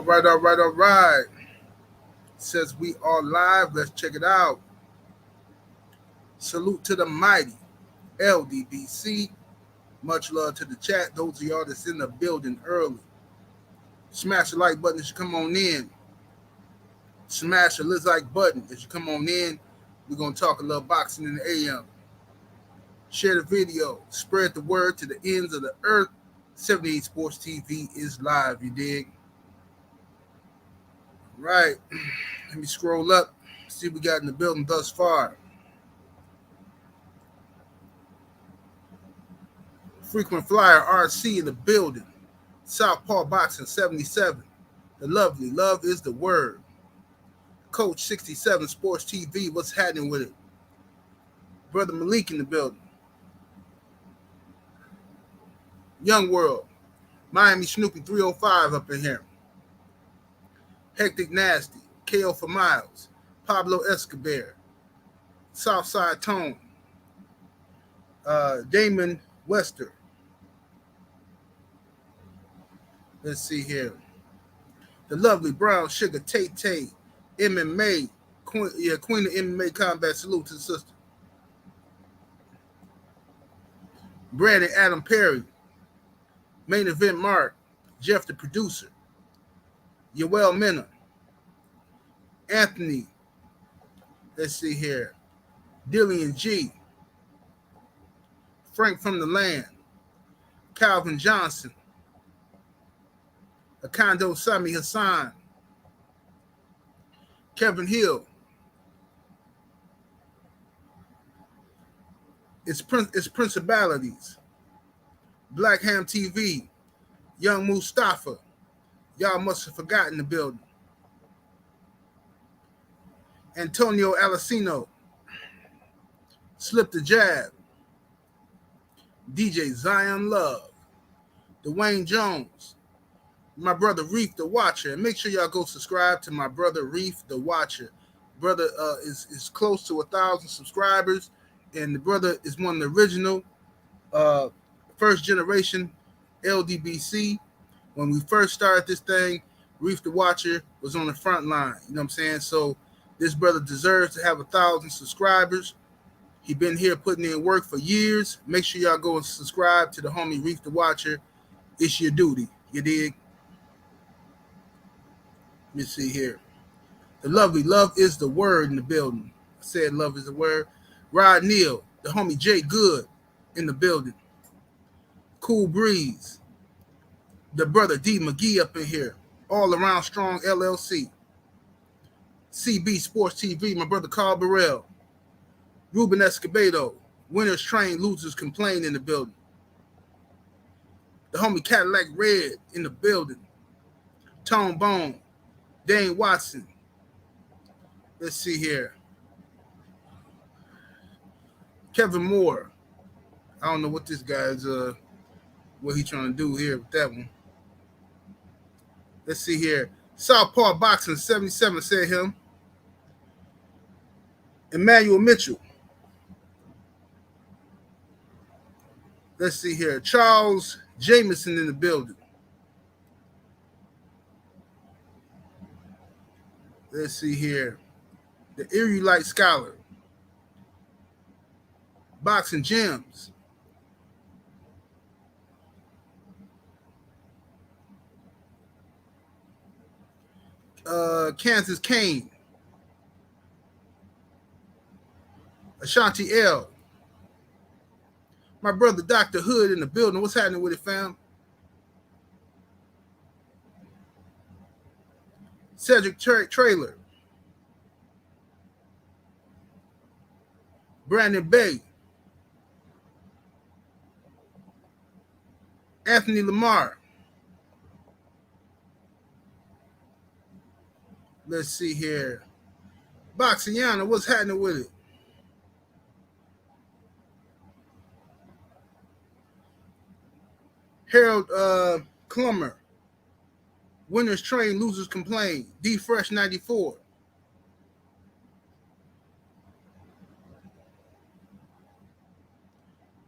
All right, all right, all right. Says we are live. Let's check it out. Salute to the mighty LDBC. Much love to the chat. Those of y'all that's in the building early. Smash the like button as you come on in. Smash the like button as you come on in. We're going to talk a little boxing in the AM. Share the video. Spread the word to the ends of the earth. 78 Sports TV is live, you dig? Right. Let me scroll up. See what we got in the building thus far. Frequent Flyer RC in the building. Southpaw Boxing 77. The lovely love is the word. Coach 67 Sports TV. What's happening with it? Brother Malik in the building. Young World. Miami Snoopy 305 up in here. Hectic Nasty. KO for Miles. Pablo Escobar. Southside Tone. Damon Wester. Let's see here. The lovely Brown Sugar Tay MMA. Queen of MMA Combat. Salute to the sister. Brandon Adam Perry. Main Event Mark. Jeff the producer. Yoel Mena. Anthony. Let's see here. Dillian G. Frank from the Land. Calvin Johnson. Akando Sami Hassan. Kevin Hill. It's Principalities. Black Ham TV. Young Mustafa. Y'all must have forgotten the building. Antonio Alessino. Slip the Jab. DJ Zion Love. Dwayne Jones. My brother Reef the Watcher. And make sure y'all go subscribe to my brother Reef the Watcher. Brother is close to 1,000 subscribers. And the brother is one of the original first generation LDBC. When we first started this thing, Reef the Watcher was on the front line. You know what I'm saying? So this brother deserves to have 1,000 subscribers. He been here putting in work for years. Make sure y'all go and subscribe to the homie Reef the Watcher. It's your duty. You dig? Let me see here. The lovely love is the word in the building. I said love is the word. Rod Neal, the homie Jay Good in the building. Cool Breeze. The brother D McGee up in here. All Around Strong LLC. CB Sports TV, my brother Carl Burrell. Ruben Escobedo. Winners train, losers complain in the building. The homie Cadillac Red in the building. Tone Bone. Dane Watson. Let's see here. Kevin Moore. I don't know what this guy's what he trying to do here with that one. Let's see here. Southpaw Boxing 77 said him. Emmanuel Mitchell. Let's see here. Charles Jameson in the building. Let's see here. The Erie Light Scholar. Boxing Gems. Kansas Kane. Ashanti L. My brother Dr. Hood in the building. What's happening with it, fam? Cedric Trailer. Brandon Bay. Anthony Lamar. Let's see here. Boxiana, what's happening with it? Harold Clummer. Winners train, losers complain. D Fresh 94.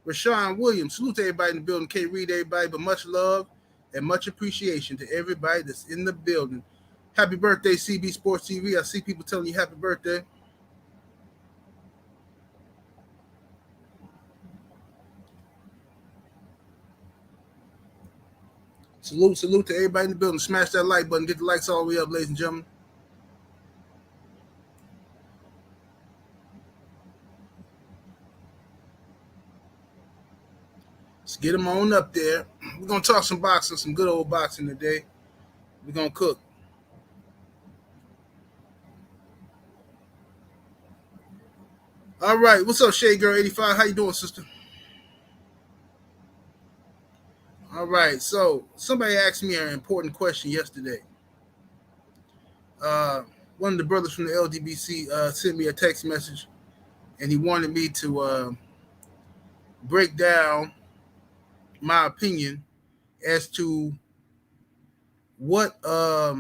Rashawn Williams. Salute to everybody in the building. Can't read everybody, but much love. and much appreciation to everybody that's in the building. Happy birthday, CB Sports TV. I see people telling you happy birthday. Salute to everybody in the building. Smash that like button. Get the likes all the way up, ladies and gentlemen. Let's get them on up there. We're going to talk some boxing, some good old boxing today. We're going to cook. All right. What's up, Shade Girl 85? How you doing, sister? All right. So somebody asked me an important question yesterday. One of the brothers from the LDBC sent me a text message, and he wanted me to break down my opinion as to what what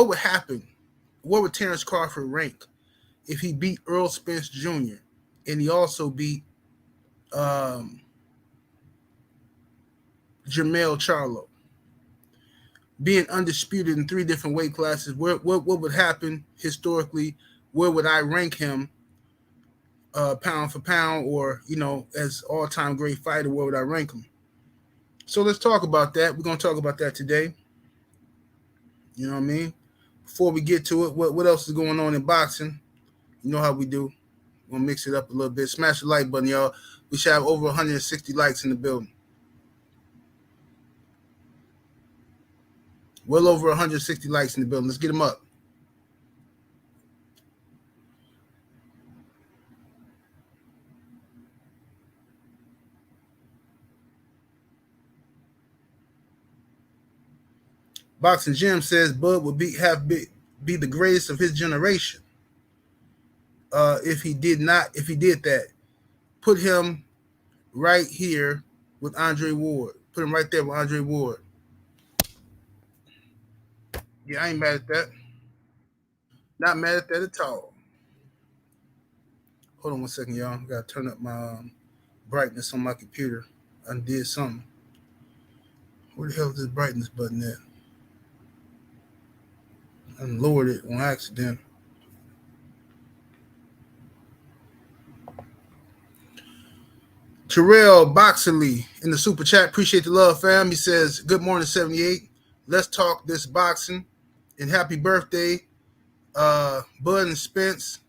would happen, what would Terence Crawford rank if he beat Earl Spence Jr. and he also beat um, JERMELL Charlo, being undisputed in 3 different weight classes. What would happen historically? Where would I rank him, pound for pound, or as all-time great fighter? Where would I rank him? So let's talk about that. We're gonna talk about that today. You know what I mean? Before we get to it, what else is going on in boxing? You know how we do. We're gonna mix it up a little bit. Smash the like button, y'all. We should have over 160 likes in the building. Well over 160 likes in the building. Let's get them up. Boxing Jim says Bud would be the greatest of his generation. If he did that, put him right here with Andre Ward. Put him right there with Andre Ward. Yeah, I ain't mad at that. Not mad at that at all. Hold on 1 second, y'all. I gotta turn up my brightness on my computer. I did something. Where the hell is this brightness button at? I lowered it on accident. Terrell Boxley in the super chat. Appreciate the love, fam. He says, good morning, 78. Let's talk this boxing. And happy birthday. Bud and Spence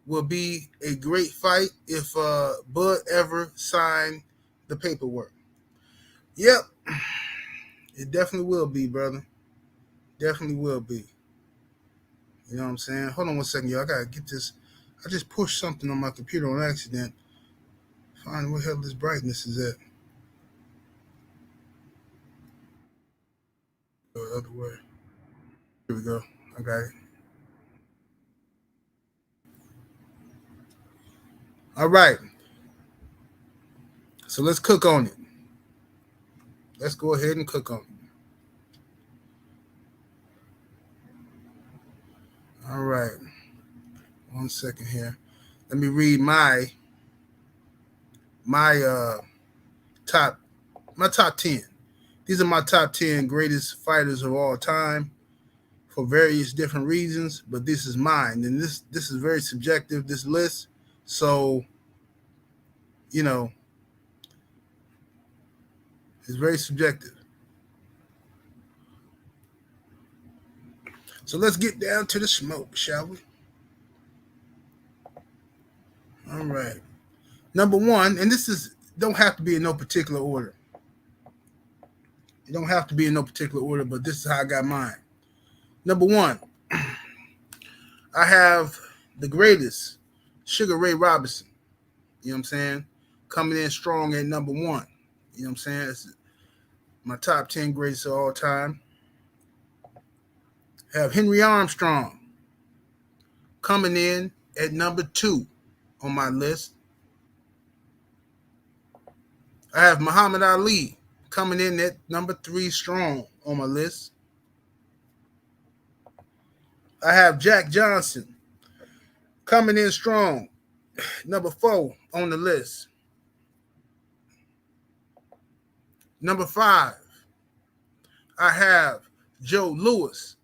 will be a great fight if Bud ever signed the paperwork. Yep. It definitely will be, brother. Definitely will be. You know what I'm saying? Hold on 1 second, y'all. I gotta get this. I just pushed something on my computer on accident. Find where the hell this brightness is at. Go the other way. Here we go. I got it. All right. So let's cook on it. Let's go ahead and cook on it. All right. 1 second here. Let me read my top 10. These are my top 10 greatest fighters of all time for various different reasons, but this is mine. And this is very subjective, this list. So, it's very subjective. So let's get down to the smoke, shall we? All right. Number 1, and don't have to be in no particular order. It don't have to be in no particular order, but this is how I got mine. Number 1, I have the greatest, Sugar Ray Robinson. You know what I'm saying? Coming in strong at number 1. You know what I'm saying? It's my top 10 greatest of all time. I have Henry Armstrong coming in at number 2 on my list. I have Muhammad Ali coming in at number 3 strong on my list. I have Jack Johnson coming in strong, number 4 on the list. Number 5, I have Joe Louis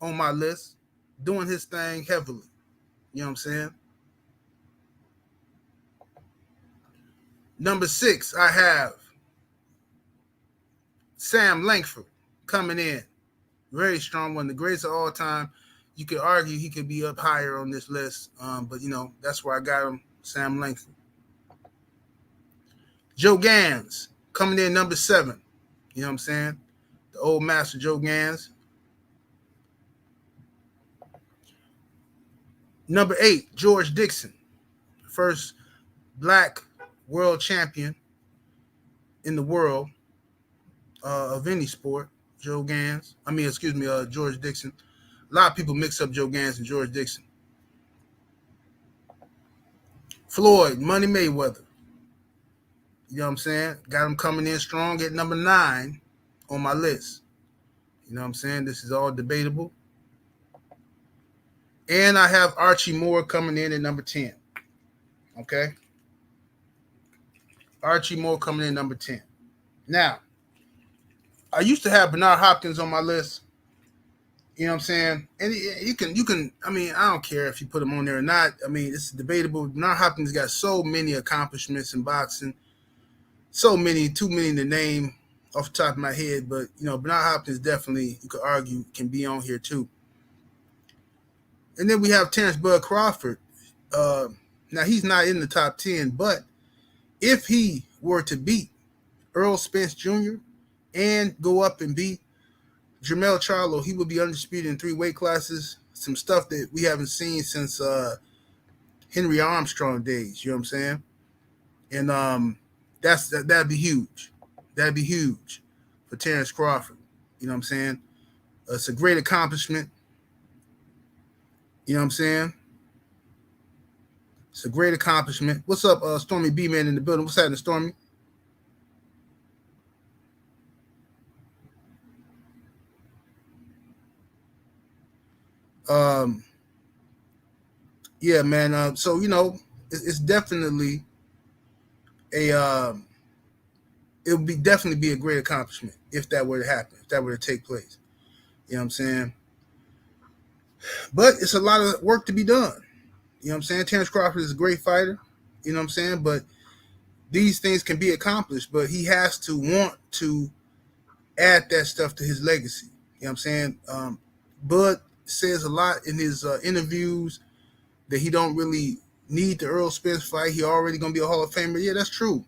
on my list, doing his thing heavily. You know what I'm saying? Number 6, I have Sam Langford coming in. Very strong, one of the greatest of all time. You could argue he could be up higher on this list, but, that's where I got him, Sam Langford. Joe Gans coming in number 7. You know what I'm saying? The old master Joe Gans. Number 8, George Dixon. First black world champion in the world of any sport. George Dixon. A lot of people mix up Joe Gans and George Dixon. Floyd Money Mayweather. You know what I'm saying? Got him coming in strong at number 9 on my list. You know what I'm saying? This is all debatable. And I have Archie Moore coming in at number 10. Okay? Archie Moore coming in number 10. Now, I used to have Bernard Hopkins on my list. You know what I'm saying? And you can, I don't care if you put him on there or not. It's debatable. Bernard Hopkins got so many accomplishments in boxing. So many, too many to name off the top of my head. But, Bernard Hopkins definitely, you could argue, can be on here too. And then we have Terence Bud Crawford. Now, he's not in the top 10, but if he were to beat Earl Spence Jr. and go up and beat JERMELL Charlo, he would be undisputed in 3 weight classes. Some stuff that we haven't seen since Henry Armstrong days. You know what I'm saying? And that'd be huge. That'd be huge for Terence Crawford. You know what I'm saying? It's a great accomplishment. You know what I'm saying? It's a great accomplishment. What's up, Stormy B-Man in the building? What's happening, Stormy? Yeah, man. So it's definitely it would definitely be a great accomplishment if that were to happen, if that were to take place. You know what I'm saying? But it's a lot of work to be done. You know what I'm saying? Terence Crawford is a great fighter. You know what I'm saying? But these things can be accomplished, but he has to want to add that stuff to his legacy. You know what I'm saying? Bud says a lot in his interviews that he don't really need the Earl Spence fight. He already going to be a Hall of Famer. Yeah, that's true.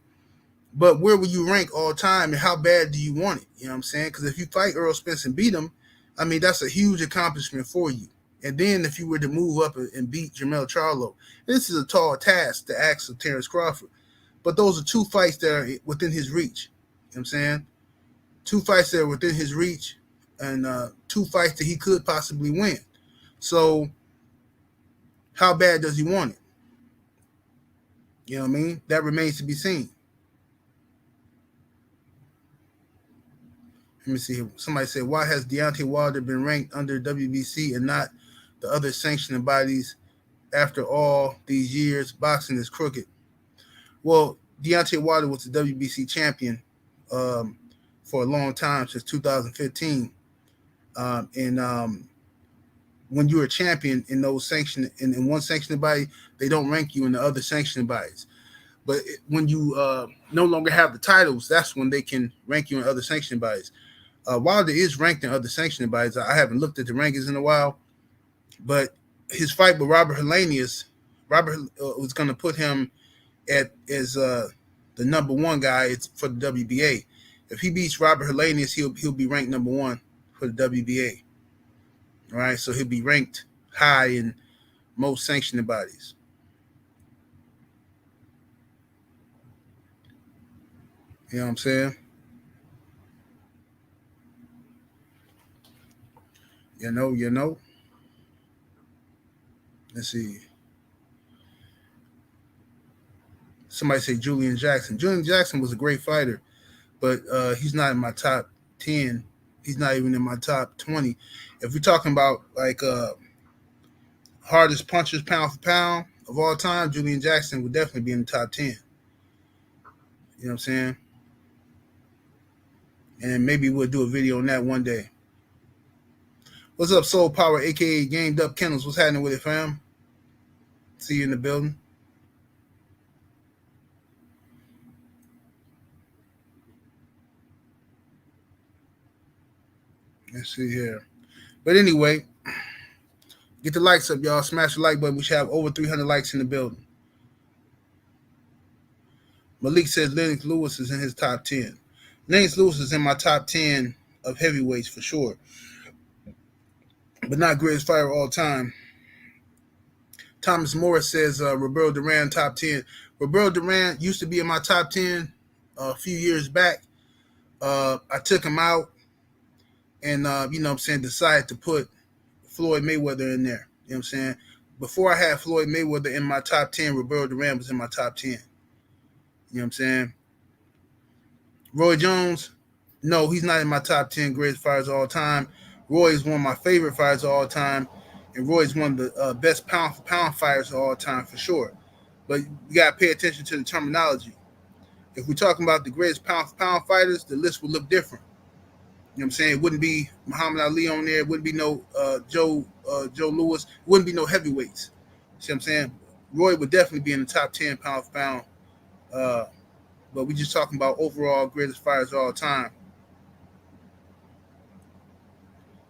But where will you rank all time, and how bad do you want it? You know what I'm saying? Because if you fight Earl Spence and beat him, that's a huge accomplishment for you. And then if you were to move up and beat JERMELL Charlo, this is a tall task to ask of Terence Crawford. But those are 2 fights that are within his reach. You know what I'm saying? 2 fights that are within his reach, and 2 fights that he could possibly win. So how bad does he want it? You know what I mean? That remains to be seen. Let me see. Somebody said, why has Deontay Wilder been ranked under WBC and not the other sanctioning bodies after all these years? Boxing is crooked. Well, Deontay Wilder was the WBC champion for a long time, since 2015. When you're a champion in those in one sanctioning body, they don't rank you in the other sanctioning bodies. But when you no longer have the titles, that's when they can rank you in other sanctioning bodies. Wilder is ranked in other sanctioning bodies. I haven't looked at the rankings in a while, but his fight with Robert Helenius, Robert was going to put him as the number 1 guy for the WBA. If he beats Robert Helenius, he'll be ranked number 1 for the WBA. All right, so he'll be ranked high in most sanctioning bodies. You know what I'm saying? You know. Let's see. Somebody say Julian Jackson. Julian Jackson was a great fighter, but he's not in my top 10. He's not even in my top 20. If we're talking about like hardest punchers pound for pound of all time, Julian Jackson would definitely be in the top 10. You know what I'm saying? And maybe we'll do a video on that one day. What's up, Soul Power, aka Gamed Up Kennels? What's happening with it, fam? See you in the building. Let's see here. But anyway, get the likes up, y'all. Smash the like button. We should have over 300 likes in the building. Malik says Lennox Lewis is in his top 10. Lennox Lewis is in my top 10 of heavyweights for sure, but not greatest fighter of all time. Thomas Morris says Roberto Duran top 10. Roberto Duran used to be in my top 10 a few years back. I took him out and, decided to put Floyd Mayweather in there. You know what I'm saying? Before I had Floyd Mayweather in my top 10, Roberto Duran was in my top 10. You know what I'm saying? Roy Jones, no, he's not in my top 10 greatest fighters of all time. Roy is one of my favorite fighters of all time, and Roy is one of the best pound-for-pound fighters of all time for sure. But you got to pay attention to the terminology. If we're talking about the greatest pound-for-pound fighters, the list would look different. You know what I'm saying? It wouldn't be Muhammad Ali on there. It wouldn't be no Joe Louis. It wouldn't be no heavyweights. See what I'm saying? Roy would definitely be in the top 10 pound-for-pound. But we're just talking about overall greatest fighters of all time.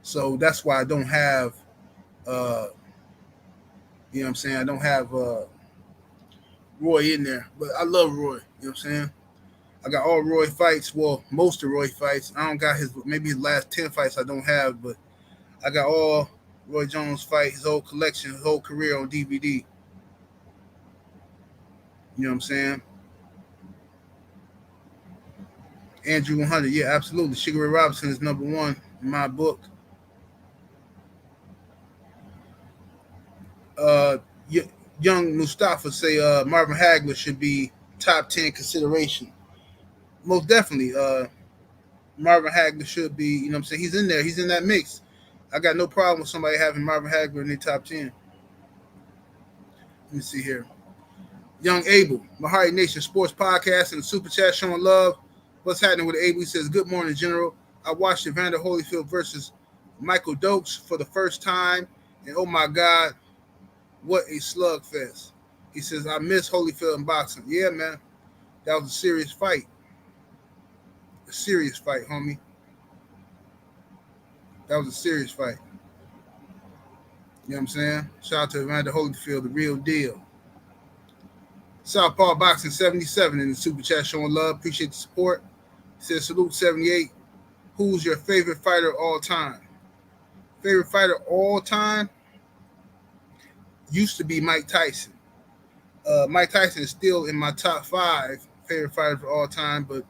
So that's why I don't have, you know what I'm saying? I don't have Roy in there. But I love Roy. You know what I'm saying? I got all Roy fights. Well, most of Roy fights. I don't got maybe his last 10 fights I don't have, but I got all Roy Jones fight, his whole collection, his whole career on DVD. You know what I'm saying? Andrew 100, yeah, absolutely. Sugar Ray Robinson is number one in my book. Young Mustafa say Marvin Hagler should be top 10 consideration. Most definitely. Marvin Hagler should be, you know what I'm saying? He's in there. He's in that mix. I got no problem with somebody having Marvin Hagler in their top 10. Let me see here. Young Abel, Mahari Nation Sports Podcast and the Super Chat showing love. What's happening with Abel? He says, good morning, General. I watched Evander Holyfield versus Michael Dokes for the first time, and oh my God, what a slugfest. He says, I miss Holyfield in boxing. Yeah, man. That was a serious fight. A serious fight, homie. That was a serious fight. You know what I'm saying? Shout out to Evander Holyfield, the real deal. Southpaw Boxing 77 in the Super Chat showing love. Appreciate the support. He says, salute 78. Who's your favorite fighter of all time? Favorite fighter of all time used to be Mike Tyson. Mike Tyson is still in my top 5 favorite fighters of all time, but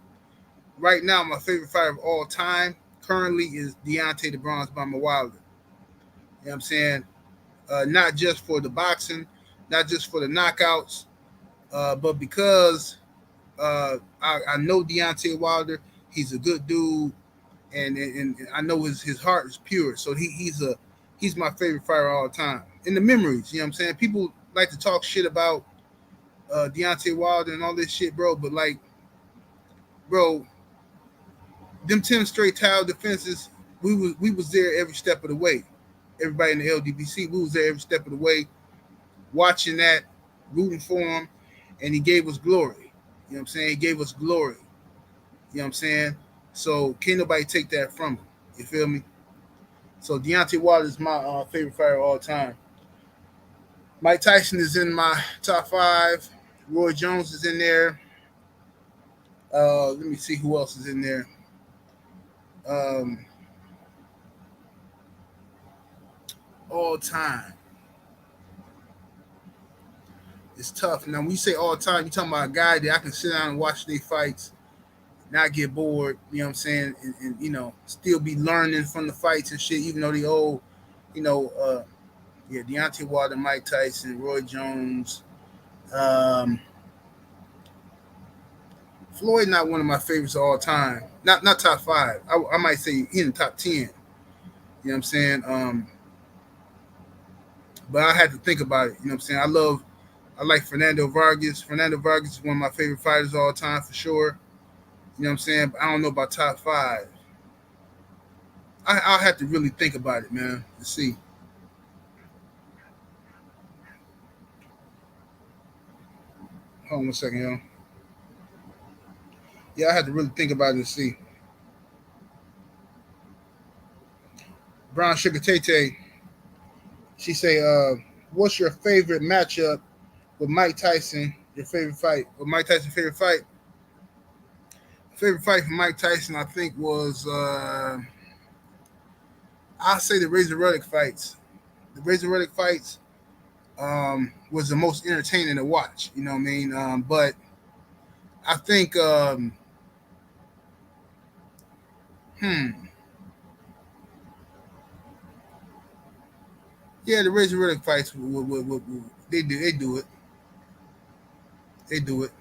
right now my favorite fighter of all time currently is Deontay the Bronze Bomber Wilder. You know what I'm saying? Not just for the boxing, not just for the knockouts, but because I know Deontay Wilder, he's a good dude, and I know his heart is pure. So he's my favorite fighter all the time. In the memories, you know what I'm saying? People like to talk shit about Deontay Wilder and all this shit, bro. But like, bro, them 10 straight title defenses, we was there every step of the way. Everybody in the LDBC, we was there every step of the way, watching that, rooting for him, and he gave us glory. You know what I'm saying? He gave us glory. You know what I'm saying? So can't nobody take that from him. You feel me? So Deontay Wilder is my favorite fighter of all time. Mike Tyson is in my top 5. Roy Jones is in there. Let me see who else is in there. All time. It's tough. Now, when you say all time, you're talking about a guy that I can sit down and watch their fights, not get bored, you know what I'm saying, and you know, still be learning from the fights and shit, even though they old, you know, yeah, Deontay Wilder, Mike Tyson, Roy Jones. Floyd not one of my favorites of all time. Not top 5. I might say in the top 10. You know what I'm saying? But I had to think about it. You know what I'm saying? I like Fernando Vargas. Fernando Vargas is one of my favorite fighters of all time for sure. You know what I'm saying? But I don't know about top five. I'll have to really think about it, man, to see. Hold on 1 second, yo. Yeah, I had to really think about it and see. Brown Sugar Tay Tay, she say, what's your favorite matchup with Mike Tyson? Your favorite fight? With Mike Tyson, favorite fight? Favorite fight for Mike Tyson, I think, was I'll say the Razor Ruddock fights. The Razor Ruddock fights was the most entertaining to watch. You know what I mean? But I think, hmm, yeah, the Razor Ruddock fights, they do it, they do it.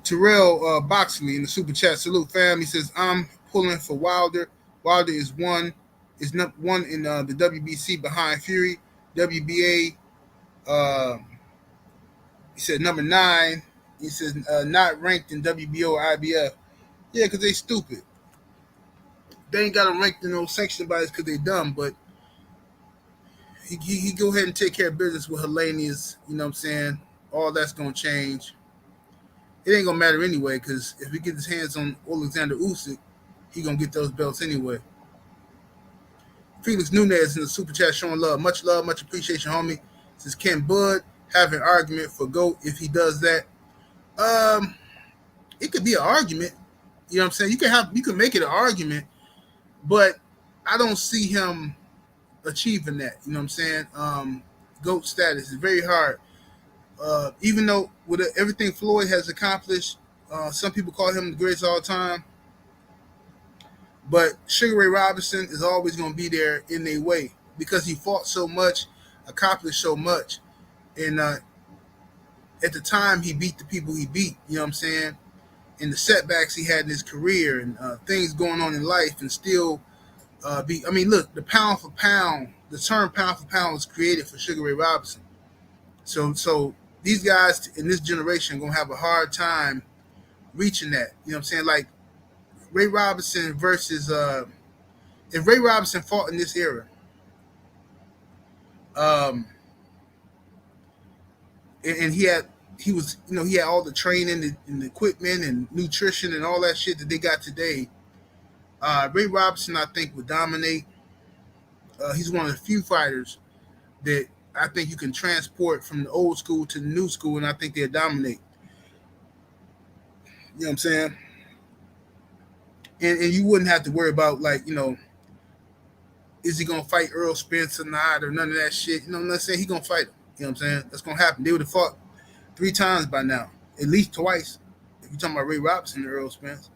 Terrell Boxley in the super chat, salute fam. He says I'm pulling for Wilder. Wilder is one in the WBC behind Fury. WBA, he said number 9. He says not ranked in WBO or IBF. Yeah, because they stupid. They ain't got them ranked in those sanctioned bodies because they dumb. But he go ahead and take care of business with Hellenius. You know what I'm saying? All that's gonna change. It ain't gonna matter anyway because if he gets his hands on Alexander Usyk, he gonna get those belts anyway. Felix Nunez in the super chat showing love, much appreciation, homie. Says can Bud have an argument for GOAT if he does that? Um, it could be an argument. You know what I'm saying? You can make it an argument, but I don't see him achieving that. You know what I'm saying? GOAT status is very hard. Even though with everything Floyd has accomplished, some people call him the greatest of all time. But Sugar Ray Robinson is always going to be there in their way because he fought so much, accomplished so much, and at the time he beat the people he beat. You know what I'm saying? And the setbacks he had in his career and things going on in life, and still be. I mean, look, the pound for pound, the term pound for pound was created for Sugar Ray Robinson. So these guys in this generation are gonna have a hard time reaching that. You know what I'm saying? Like Ray Robinson versus if Ray Robinson fought in this era, um, and he was he had all the training and the equipment and nutrition and all that shit that they got today. Ray Robinson, I think, would dominate. He's one of the few fighters that I think you can transport from the old school to the new school, and I think they'll dominate. You know what I'm saying? And you wouldn't have to worry about is he gonna fight Earl Spence or not or none of that shit. You know what I'm saying? He gonna fight him. You know what I'm saying? That's gonna happen. They would have fought 3 times by now, at least twice. If you're talking about Ray Robinson and Earl Spence.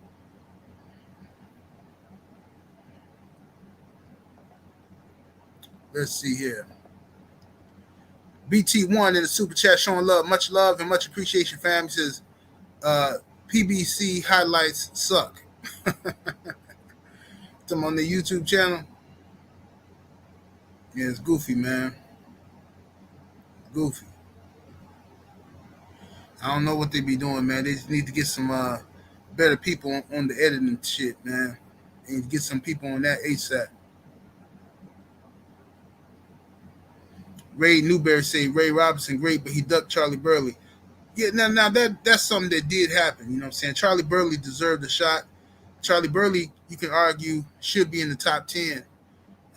Let's see here. BT1 in the super chat showing love and much appreciation, fam. He says, PBC highlights suck. Them on the YouTube channel. Yeah, it's goofy, man. Goofy. I don't know what they be doing, man. They just need to get some better people on the editing shit, man. And get some people on that ASAP. Ray Newberry say Ray Robinson great, but he ducked Charlie Burley. Yeah, now that's something that did happen. You know what I'm saying? Charlie Burley deserved a shot. Charlie Burley, you can argue, should be in the top 10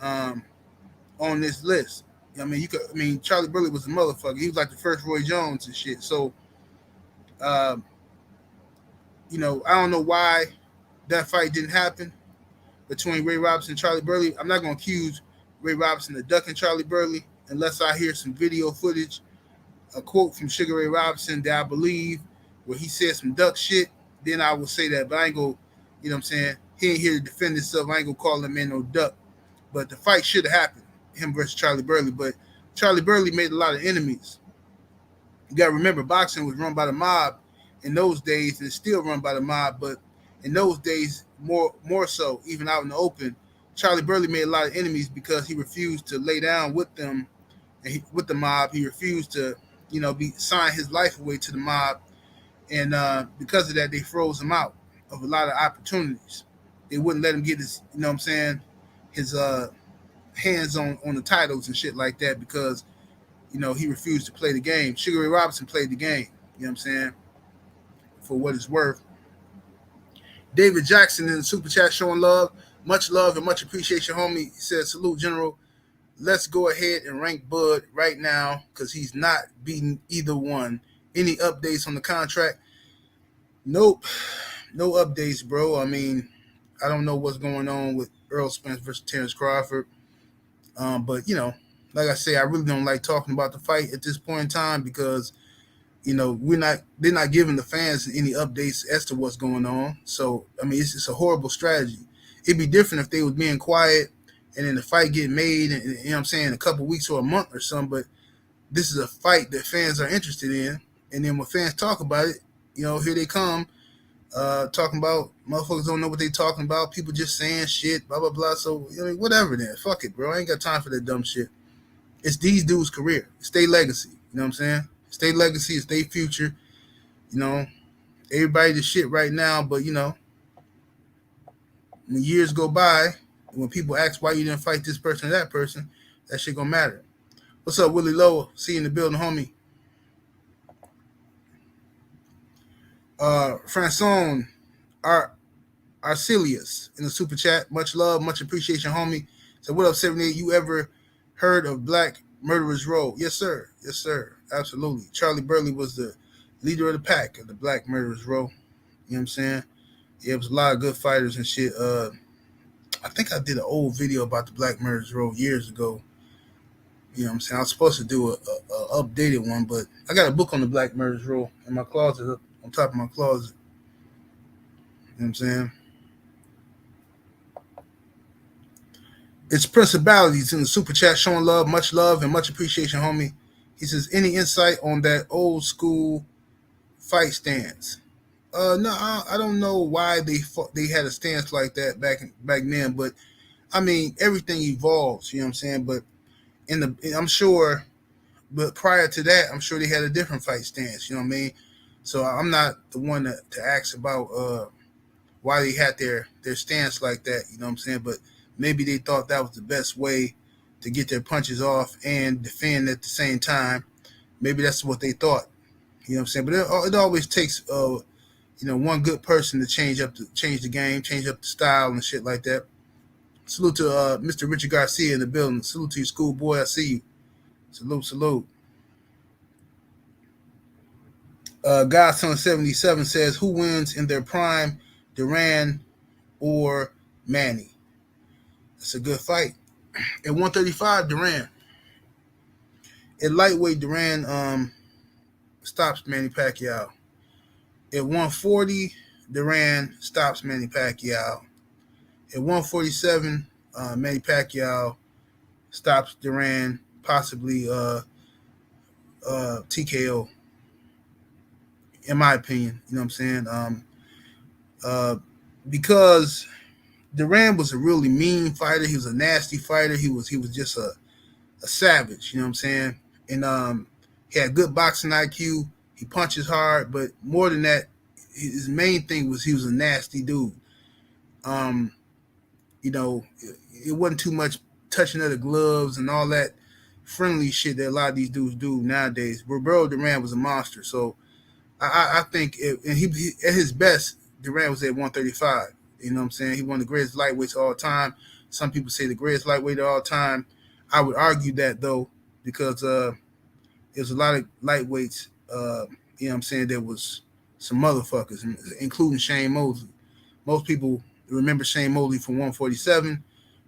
on this list. I mean, Charlie Burley was a motherfucker. He was like the first Roy Jones and shit. So, I don't know why that fight didn't happen between Ray Robinson and Charlie Burley. I'm not going to accuse Ray Robinson of ducking Charlie Burley unless I hear some video footage, a quote from Sugar Ray Robinson that I believe where he said some duck shit. Then I will say that. But I ain't going to, you know what I'm saying? He ain't here to defend himself. I ain't going to call him in no duck. But the fight should have happened, him versus Charlie Burley. But Charlie Burley made a lot of enemies. You got to remember, boxing was run by the mob in those days, and it's still run by the mob. But in those days, more so, even out in the open, Charlie Burley made a lot of enemies because he refused to lay down with them and with the mob. He refused to, be sign his life away to the mob, and because of that, they froze him out of a lot of opportunities. They wouldn't let him get his, you know what I'm saying, his hands on the titles and shit like that because he refused to play the game. Sugar Ray Robinson played the game. You know what I'm saying? For what it's worth. David Jackson in the super chat showing love and much appreciation, homie. He said, "Salute, General. Let's go ahead and rank Bud right now because he's not beating either one. Any updates on the contract?" Nope, no updates, bro. I mean, I don't know what's going on with Errol Spence versus Terence Crawford. But like I say, I really don't like talking about the fight at this point in time because they're not giving the fans any updates as to what's going on. So I mean, it's a horrible strategy. It'd be different if they was being quiet and then the fight get made, and you know what I'm saying, a couple weeks or a month or something. But this is a fight that fans are interested in, and then when fans talk about it, here they come talking about motherfuckers don't know what they talking about. People just saying shit, blah blah blah. So whatever. Then fuck it, bro. I ain't got time for that dumb shit. It's these dudes' career. It's their legacy. You know what I'm saying? It's their legacy. It's their future. Everybody the shit right now, but when years go by, when people ask why you didn't fight this person or that person, that shit gonna matter. What's up, Willie Lowe? See you in the building, homie. Franson Arcelius in the super chat. Much love, much appreciation, homie. So what up, 78? You ever heard of Black Murderers Row? Yes, sir. Yes, sir. Absolutely. Charlie Burley was the leader of the pack of the Black Murderers Row. You know what I'm saying? Yeah, it was a lot of good fighters and shit. I think I did an old video about the Black Murderers Row years ago. You know what I'm saying? I was supposed to do a updated one, but I got a book on the Black Murderers Row in my closet, up on top of my closet. You know what I'm saying? It's Principalities in the super chat showing love and much appreciation, homie. He says, any insight on that old school fight stance? No, I don't know why they had a stance like that back then, but I mean everything evolves. You know what I'm saying? But I'm sure, but prior to that, I'm sure they had a different fight stance. You know what I mean? So I'm not the one to ask about why they had their stance like that. You know what I'm saying? But maybe they thought that was the best way to get their punches off and defend at the same time. Maybe that's what they thought. You know what I'm saying? But it always takes one good person to change the game, change up the style and shit like that. Salute to Mr. Richard Garcia in the building. Salute to you, schoolboy. I see you. Salute. Godson 77 says, who wins in their prime, Duran or Manny? It's a good fight. At 135, Duran. At lightweight, Duran stops Manny Pacquiao. At 140, Duran stops Manny Pacquiao. At 147, Manny Pacquiao stops Duran, possibly TKO. In my opinion, you know what I'm saying? Because Duran was a really mean fighter. He was a nasty fighter. He was just a savage. You know what I'm saying? And he had good boxing IQ. He punches hard, but more than that, his main thing was he was a nasty dude. It wasn't too much touching of the gloves and all that friendly shit that a lot of these dudes do nowadays. Roberto Duran was a monster. So I think he at his best, Duran was at 135. You know what I'm saying? He won the greatest lightweights of all time. Some people say the greatest lightweight of all time. I would argue that, though, because there's a lot of lightweights, you know what I'm saying, there was some motherfuckers, including Shane Mosley. Most people remember Shane Mosley from 147,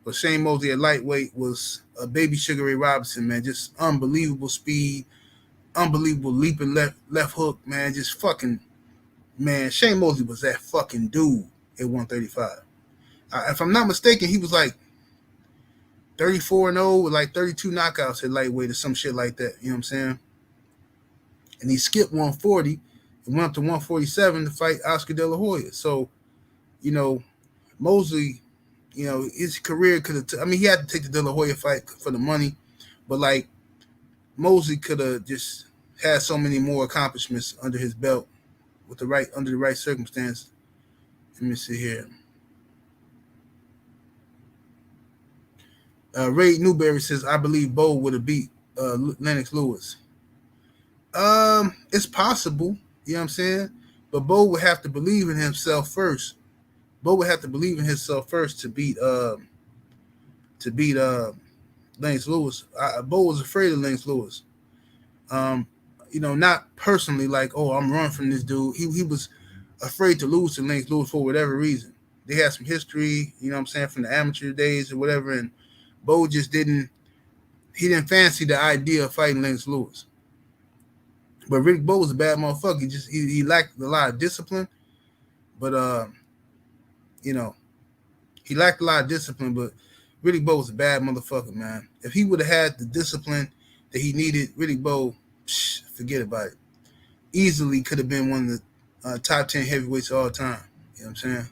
but Shane Mosley at lightweight was a baby Sugar Ray Robinson, man. Just unbelievable speed, unbelievable leaping left hook, man. Just fucking, man. Shane Mosley was that fucking dude at 135. If I'm not mistaken, he was like 34-0 with like 32 knockouts at lightweight or some shit like that. You know what I'm saying? And he skipped 140 and went up to 147 to fight Oscar De La Hoya. So, Mosley, his career could have. He had to take the De La Hoya fight for the money, but like Mosley could have just had so many more accomplishments under his belt with under the right circumstances. Let me see here. Ray Newberry says, I believe Bo would have beat Lennox Lewis. It's possible, you know what I'm saying? But Bo would have to believe in himself first. Bo would have to believe in himself first to beat Lennox Lewis. Bo was afraid of Lennox Lewis. Not personally like, oh, I'm running from this dude. He was afraid to lose to Lennox Lewis for whatever reason. They had some history, you know what I'm saying, from the amateur days or whatever, and Bo just didn't fancy the idea of fighting Lennox Lewis. But Rick Bo was a bad motherfucker. He lacked a lot of discipline. But he lacked a lot of discipline, but Riddick Bowe was a bad motherfucker, man. If he would have had the discipline that he needed, Riddick Bowe, forget about it. Easily could have been one of the top 10 heavyweights of all time. You know what I'm saying?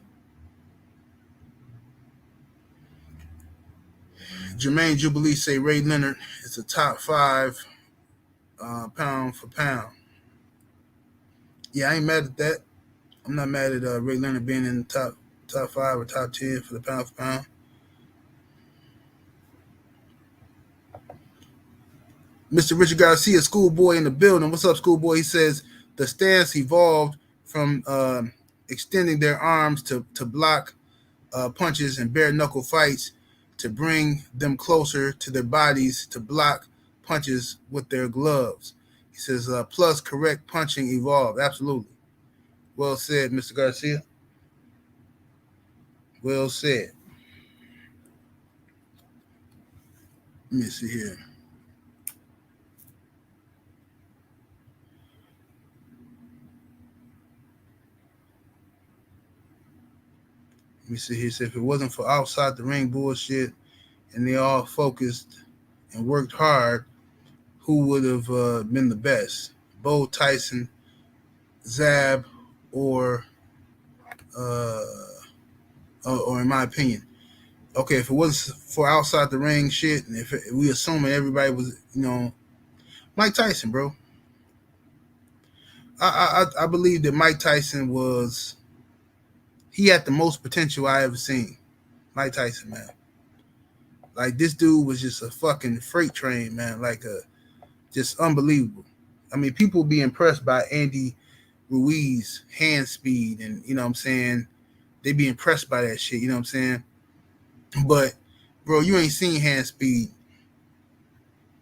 Jermaine Jubilee say Ray Leonard is a top 5 pound for pound. Yeah, I ain't mad at that. I'm not mad at Ray Leonard being in the top 5 or top 10 for the pound for pound. Mr. Richard Garcia, schoolboy in the building. What's up, schoolboy? He says the stance evolved from extending their arms to block punches and bare knuckle fights to bring them closer to their bodies to block punches with their gloves. He says, plus correct punching evolved. Absolutely. Well said, Mr. Garcia. Well said. Let me see here. Let me see here. So if it wasn't for outside the ring bullshit and they all focused and worked hard, who would have been the best? Bo, Tyson, Zab, or in my opinion. Okay, if it wasn't for outside the ring shit, and if we assuming everybody was, Mike Tyson, bro. I believe that Mike Tyson he had the most potential I ever seen. Mike Tyson, man. Like, this dude was just a fucking freight train, man. Just unbelievable. I mean, people be impressed by Andy Ruiz hand speed, and you know what I'm saying, they be impressed by that shit, you know what I'm saying? But bro, you ain't seen hand speed.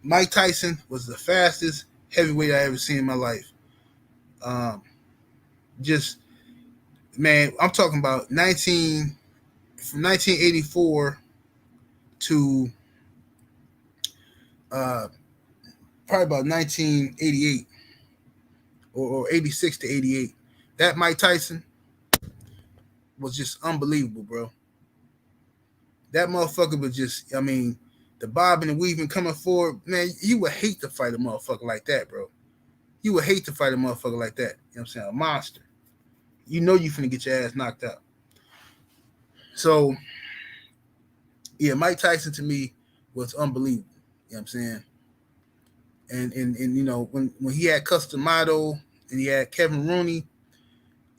Mike Tyson was the fastest heavyweight I ever seen in my life. Just, man, I'm talking about from 1984 to probably about 1988 or 86 to 88. That Mike Tyson was just unbelievable, bro. That motherfucker was just, I mean, the bobbing and weaving coming forward, man, you would hate to fight a motherfucker like that, bro. You would hate to fight a motherfucker like that. You know what I'm saying? A monster. You know you finna get your ass knocked out. So, yeah, Mike Tyson to me was unbelievable. You know what I'm saying? And when he had Customato and he had Kevin Rooney,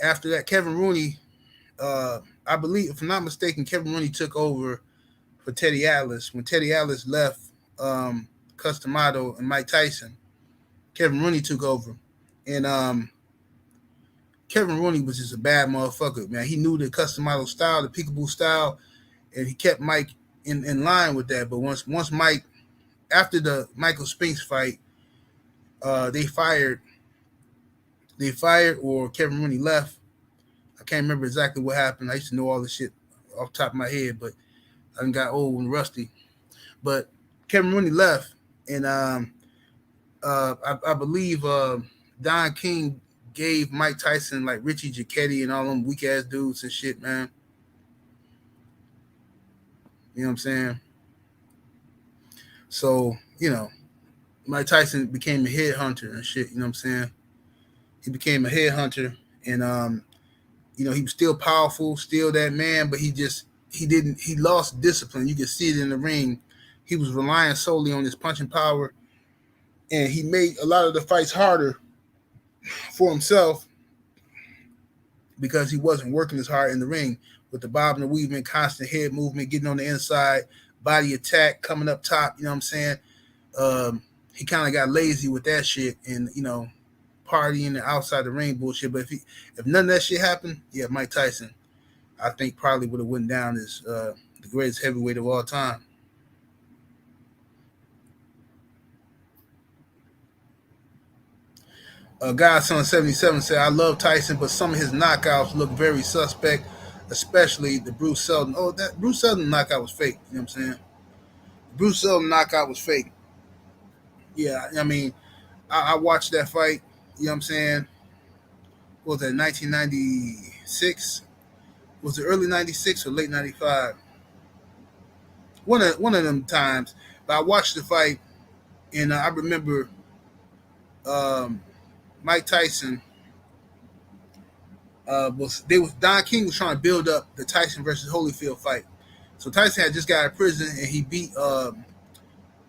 after that, Kevin Rooney, I believe, if I'm not mistaken, Kevin Rooney took over for Teddy Atlas. When Teddy Atlas left Customato and Mike Tyson, Kevin Rooney took over. And Kevin Rooney was just a bad motherfucker, man. He knew the Customato style, the peekaboo style, and he kept Mike in line with that. But once Mike, after the Michael Spence fight, they fired or Kevin Rooney left. I can't remember exactly what happened. I used to know all this shit off the top of my head, but I got old and rusty. But Kevin Rooney left, and I believe Don King gave Mike Tyson like Richie Jacquetti and all them weak ass dudes and shit, man. You know what I'm saying? So, Mike Tyson became a headhunter and shit, you know what I'm saying? He became a headhunter, and he was still powerful, still that man, but he lost discipline. You could see it in the ring. He was relying solely on his punching power, and he made a lot of the fights harder for himself because he wasn't working as hard in the ring with the bobbing and weaving, constant head movement, getting on the inside, body attack, coming up top. You know what I'm saying? He kind of got lazy with that shit, and partying and outside the ring bullshit. But if none of that shit happened, yeah, Mike Tyson, I think probably would have went down as the greatest heavyweight of all time. Godson 77 said, I love Tyson, but some of his knockouts look very suspect, especially the Bruce Seldon. Oh, that Bruce Seldon knockout was fake. You know what I'm saying? Bruce Seldon knockout was fake. Yeah, I mean, I watched that fight. You know what I'm saying? What was that, 1996? Was it early 96 or late 95? One of them times. But I watched the fight, and I remember um, Mike Tyson Don King was trying to build up the Tyson versus Holyfield fight. So Tyson had just got out of prison, and he beat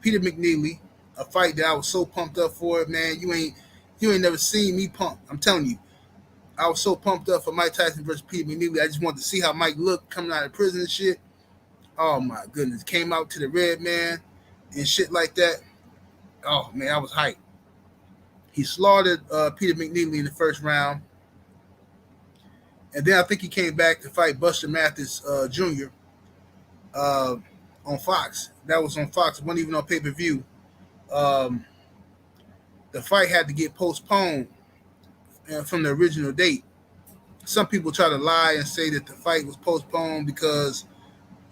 Peter McNeely, a fight that I was so pumped up for. It, man, you ain't never seen me pumped. I'm telling you, I was so pumped up for Mike Tyson versus Peter McNeely. I just wanted to see how Mike looked coming out of prison and shit. Oh my goodness, came out to the red man and shit like that. Oh man, I was hyped. He slaughtered Peter McNeely in the first round. And then I think he came back to fight Buster Mathis Jr. On Fox. That was on Fox. It wasn't even on pay-per-view. The fight had to get postponed from the original date. Some people try to lie and say that the fight was postponed because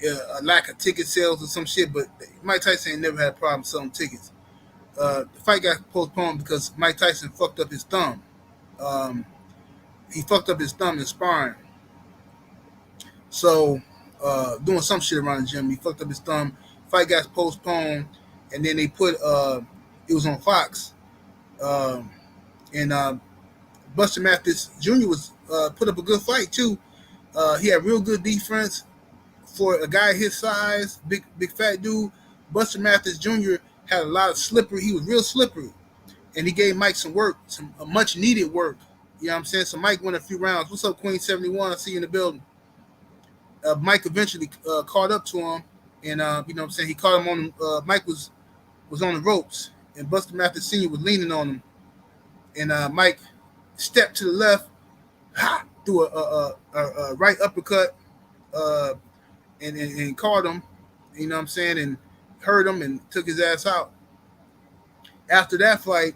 a lack of ticket sales or some shit, but Mike Tyson ain't never had a problem selling tickets. The fight got postponed because Mike Tyson fucked up his thumb. He fucked up his thumb in sparring. So, doing some shit around the gym, he fucked up his thumb. Fight got postponed, and then they put it was on Fox, and Buster Mathis Jr. was put up a good fight too. He had real good defense for a guy his size, big fat dude. Buster Mathis Jr. had a lot of slippery. He was real slippery, and he gave Mike some work, some much needed work. You know what I'm saying? So Mike won a few rounds. What's up, Queen 71? I see you in the building. Mike eventually caught up to him, and you know what I'm saying, he caught him on. Mike was on the ropes, and Buster Mathis Sr. was leaning on him, and Mike stepped to the left, threw a right uppercut, and caught him. You know what I'm saying, and hurt him and took his ass out. After that fight,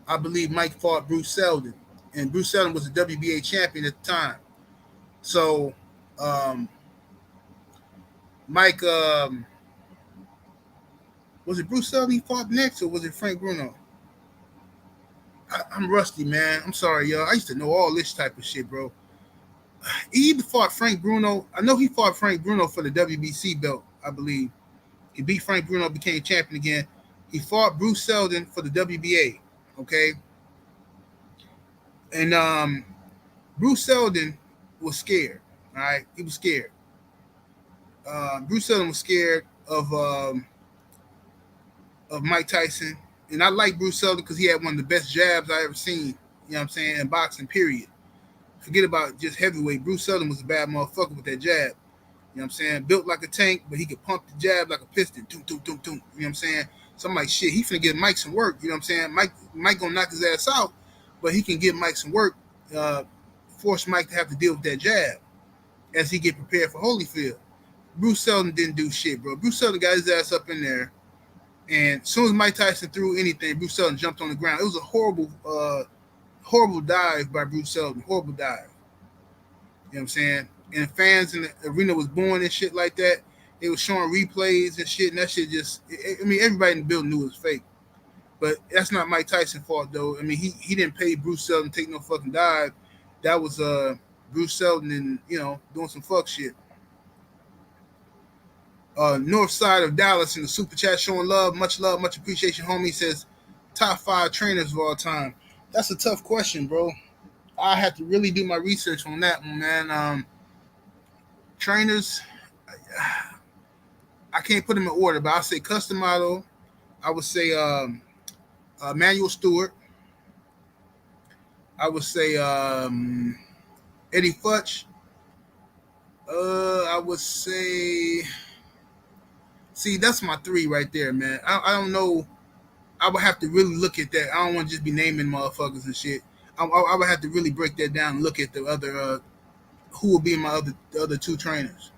I believe Mike fought Bruce Seldon, and Bruce Seldon was the WBA champion at the time. So Mike, was it Bruce Seldon he fought next, or was it Frank Bruno? I'm rusty, man. I'm sorry, y'all. I used to know all this type of shit, bro. He either fought Frank Bruno. I know he fought Frank Bruno for the WBC belt, I believe. He beat Frank Bruno, became champion again. He fought Bruce Seldon for the WBA, okay? And Bruce Seldon was scared, all right? He was scared. Bruce Seldon was scared of Mike Tyson. And I like Bruce Seldon because he had one of the best jabs I ever seen, you know what I'm saying, in boxing, period. Forget about just heavyweight. Bruce Seldon was a bad motherfucker with that jab. You know what I'm saying? Built like a tank, but he could pump the jab like a piston. Toom, toom, toom, toom. You know what I'm saying? So I'm like, shit, he finna give Mike some work. You know what I'm saying? Mike gonna knock his ass out, but he can give Mike some work, force Mike to have to deal with that jab as he get prepared for Holyfield. Bruce Seldon didn't do shit, bro. Bruce Seldon got his ass up in there, and as soon as Mike Tyson threw anything, Bruce Seldon jumped on the ground. It was a horrible dive by Bruce Seldon. Horrible dive. You know what I'm saying? And fans in the arena was booing and shit like that. They were showing replays and shit, and that shit just, I mean, everybody in the building knew it was fake. But that's not Mike Tyson's fault, though. I mean, he didn't pay Bruce Seldon to take no fucking dive. That was Bruce Seldon and, doing some fuck shit. North side of Dallas in the super chat showing love, much appreciation, homie. Says top 5 trainers of all time. That's a tough question, bro. I have to really do my research on that one, man. Trainers, I can't put them in order, but I'll say Custom Model. I would say Manuel Stewart. I would say Eddie Futch. I would say. See, that's my three right there, man. I don't know. I would have to really look at that. I don't want to just be naming motherfuckers and shit. I would have to really break that down and look at the other who will be my the other two trainers.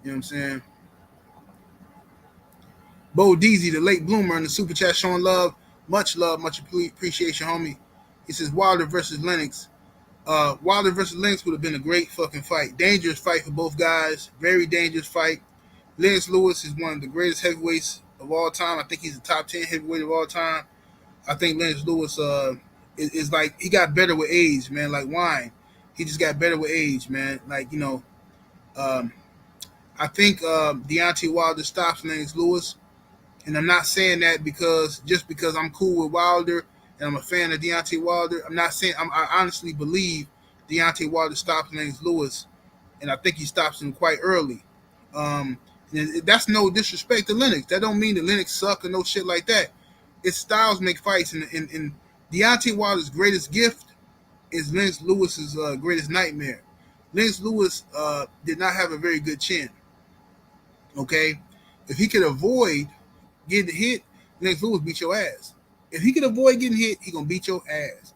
You know what I'm saying? Bo Deasy, the late bloomer in the super chat, showing love, much appreciation, homie. He says Wilder versus Lennox. Wilder versus Lennox would have been a great fucking fight. Dangerous fight for both guys. Very dangerous fight. Lennox Lewis is one of the greatest heavyweights of all time. I think he's the top 10 heavyweight of all time. I think Lennox Lewis is like, he got better with age, man. Like wine. He just got better with age, man. Like, um, I think Deontay Wilder stops Lennox Lewis. And I'm not saying that because I'm cool with Wilder and I'm a fan of Deontay Wilder. I'm not saying I honestly believe Deontay Wilder stops Lennox Lewis, and I think he stops him quite early. Um, and that's no disrespect to Lennox. That don't mean that Lennox suck or no shit like that. It's styles make fights, and Deontay Wilder's greatest gift is Lennox Lewis's greatest nightmare. Lennox Lewis did not have a very good chin. Okay, if he could avoid getting hit, Lennox Lewis beat your ass. If he can avoid getting hit, he gonna beat your ass.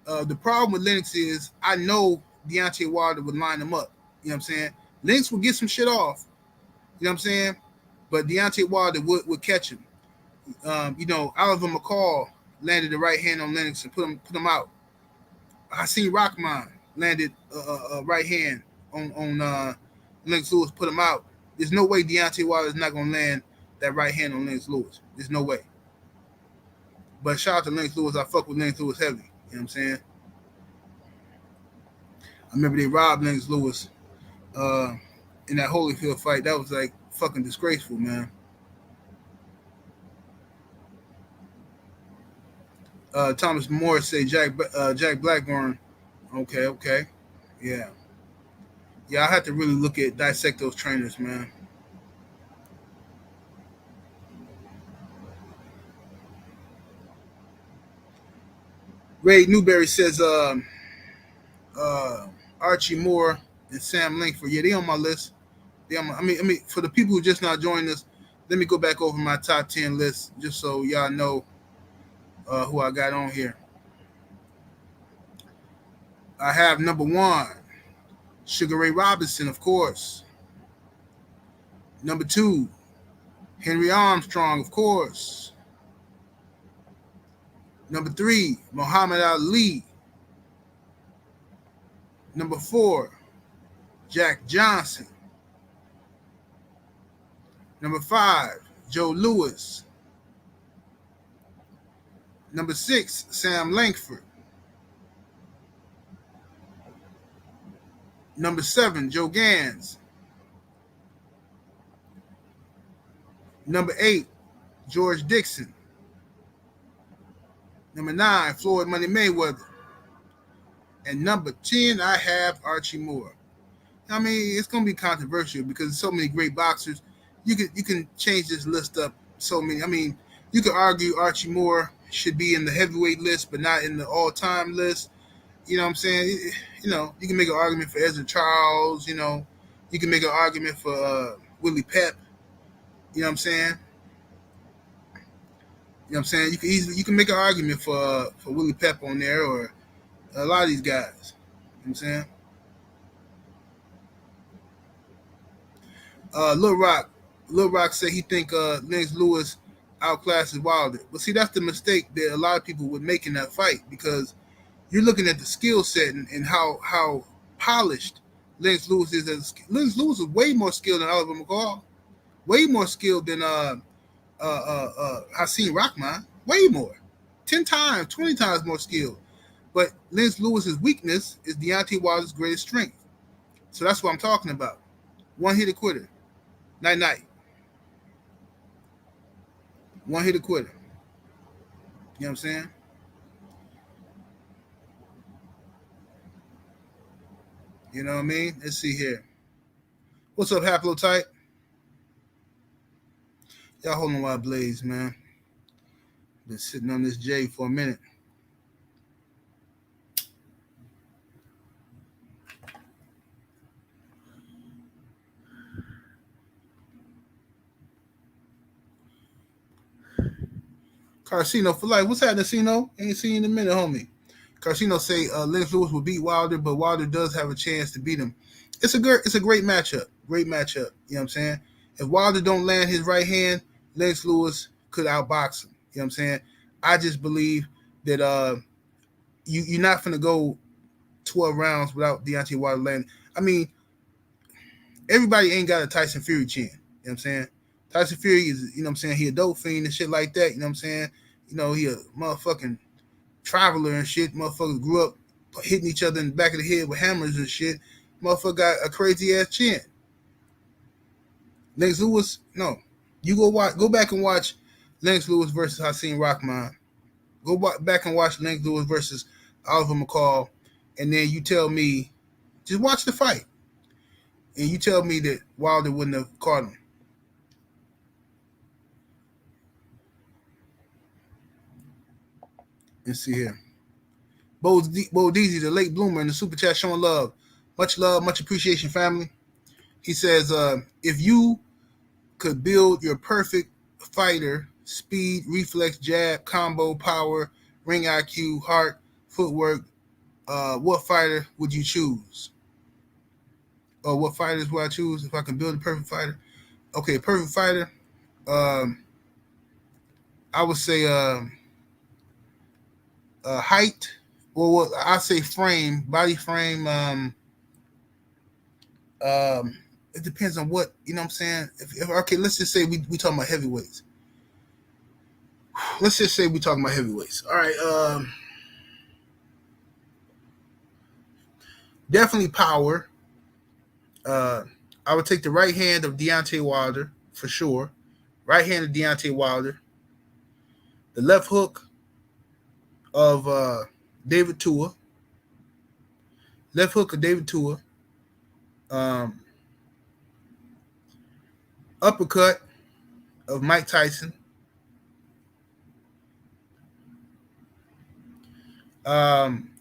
The problem with Lennox is I know Deontay Wilder would line him up. You know what I'm saying? Lennox would get some shit off. You know what I'm saying? But Deontay Wilder would catch him. Oliver McCall landed the right hand on Lennox and put him out. I seen Rockman landed a right hand on Lennox Lewis, put him out. There's no way Deontay Wilder is not gonna land that right hand on Lennox Lewis. There's no way. But shout out to Lennox Lewis. I fuck with Lennox Lewis heavy. You know what I'm saying? I remember they robbed Lennox Lewis in that Holyfield fight. That was like fucking disgraceful, man. Thomas Morris say Jack Blackburn. Okay. Yeah. I had to really dissect those trainers, man. Ray Newberry says Archie Moore and Sam Lankford. Yeah, they on my list. I mean, for the people who just now joined us, let me go back over my top 10 list just so y'all know who I got on here. I have number 1, Sugar Ray Robinson, of course. Number 2, Henry Armstrong, of course. Number 3, Muhammad Ali. Number 4, Jack Johnson. Number 5, Joe Louis. Number 6, Sam Lankford. Number 7, Joe Gans. Number 8, George Dixon. Number 9, Floyd Money Mayweather. And number 10, I have Archie Moore. I mean, it's gonna be controversial because there's so many great boxers. You can change this list up so many. I mean, you could argue Archie Moore should be in the heavyweight list, but not in the all-time list. You know what I'm saying? You can make an argument for Ezra Charles. You can make an argument for Willie Pep. You know what I'm saying? You know what I'm saying? You can make an argument for Willie Pep on there or a lot of these guys. You know what I'm saying? Lil Rock said he think Lennox Lewis outclasses Wilder. But see, that's the mistake that a lot of people would make in that fight because you're looking at the skill set and how polished Lennox Lewis is. Lennox Lewis is way more skilled than Oliver McCall, way more skilled than Hakeem Rahman, way more, 10 times, 20 times more skilled. But Lennox Lewis's weakness is Deontay Wilder's greatest strength. So that's what I'm talking about. One hit quitter. Night. One hit quitter. You know what I'm saying? You know what I mean? Let's see here. What's up, Haplotype? Y'all hold on while I blaze, man. Been sitting on this J for a minute. Carcino for life. What's happening, Cino? Ain't seen you in a minute, homie. Carcino say Lennox Lewis will beat Wilder, but Wilder does have a chance to beat him. It's a great matchup. Great matchup. You know what I'm saying? If Wilder don't land his right hand, Lennox Lewis could outbox him. You know what I'm saying? I just believe that you're not gonna go 12 rounds without Deontay Wilder landing. I mean, everybody ain't got a Tyson Fury chin. You know what I'm saying? Tyson Fury is, you know what I'm saying, he a dope fiend and shit like that. You know what I'm saying? You know, he a motherfucking traveler and shit. Motherfuckers grew up hitting each other in the back of the head with hammers and shit. Motherfucker got a crazy ass chin. Lennox Lewis, no. You go back and watch Lennox Lewis versus Hakeem Rahman. Go back and watch Lennox Lewis versus Oliver McCall, and then you tell me, just watch the fight, and you tell me that Wilder wouldn't have caught him. Let's see here. Bo Deezy, the late bloomer in the super chat, showing love, much appreciation, family. He says, if you could build your perfect fighter, speed, reflex, jab, combo, power, ring IQ, heart, footwork, what fighter would you choose? Or what fighters would I choose if I can build a perfect fighter? Okay, perfect fighter. I would say height, or what I say frame, body frame. It depends on what, you know what I'm saying. Okay, let's just say we talking about heavyweights. Let's just say we talking about heavyweights. All right. Definitely power. I would take the right hand of Deontay Wilder for sure. Right hand of Deontay Wilder. The left hook of David Tua. Left hook of David Tua. Um, Uppercut of Mike Tyson.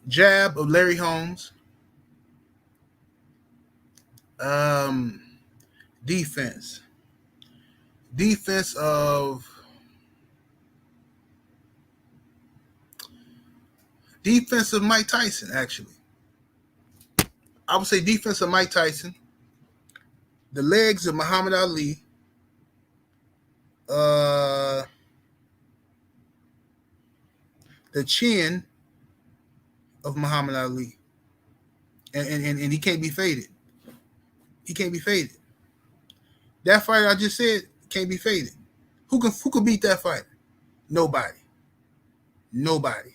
Jab of Larry Holmes. Defense. Defense of Mike Tyson, actually. I would say defense of Mike Tyson. The legs of Muhammad Ali. The chin of Muhammad Ali. And he can't be faded. He can't be faded. That fighter I just said can't be faded. Who can beat that fighter? Nobody. Nobody.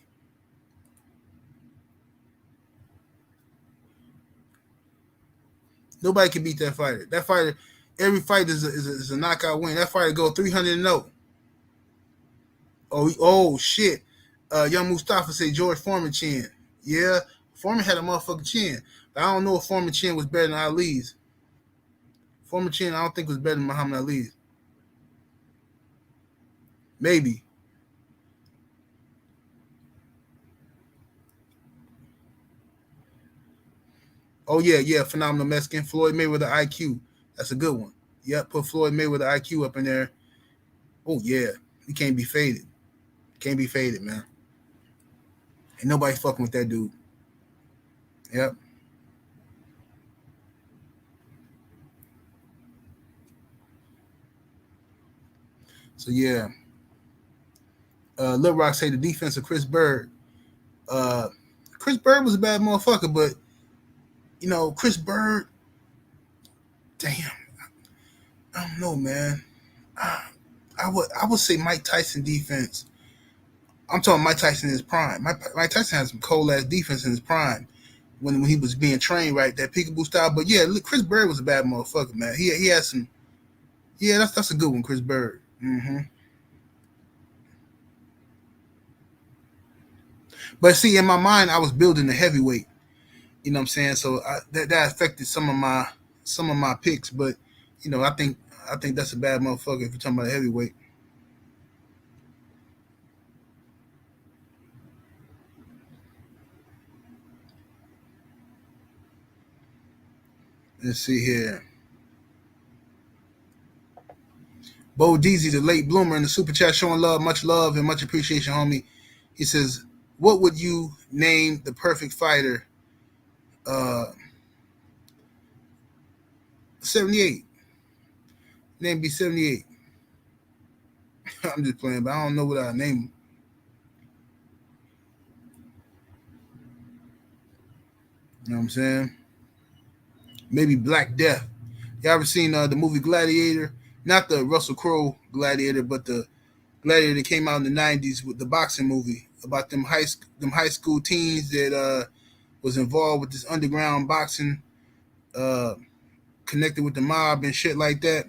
Nobody can beat that fighter. That fighter, every fight is a knockout win. That fighter go 300-0. Oh shit. Young Mustafa say George Foreman chin. Yeah, Foreman had a motherfucking chin. But I don't know if Foreman chin was better than Ali's. Foreman chin, I don't think was better than Muhammad Ali's. Maybe. Oh yeah, phenomenal Mexican. Floyd Mayweather IQ. That's a good one. Yep, put Floyd Mayweather IQ up in there. Oh yeah, he can't be faded. Can't be faded, man. Ain't nobody fucking with that dude. Yep. So yeah. Lil Rock say the defense of Chris Bird. Chris Bird was a bad motherfucker, but you know, Chris Bird, damn, I don't know, man. I would say Mike Tyson defense. I'm talking Mike Tyson in his prime. Mike Tyson has some cold ass defense in his prime when he was being trained right, that peekaboo style. But yeah, look, Chris Bird was a bad motherfucker, man. He had some. Yeah, that's a good one, Chris Bird. Mm-hmm. But see, in my mind, I was building a heavyweight. You know what I'm saying? So that affected some of my picks. But you know, I think I think that's a bad motherfucker if you're talking about a heavyweight. Let's see here. Bo Deezy, the late bloomer in the super chat, showing love and much appreciation, homie. He says, what would you name the perfect fighter? 78. Name be 78. I'm just playing, but I don't know what I name him. You know what I'm saying? Maybe Black Death. You ever seen the movie Gladiator? Not the Russell Crowe Gladiator, but the Gladiator that came out in the '90s with the boxing movie about them high school teens that was involved with this underground boxing, uh, connected with the mob and shit like that.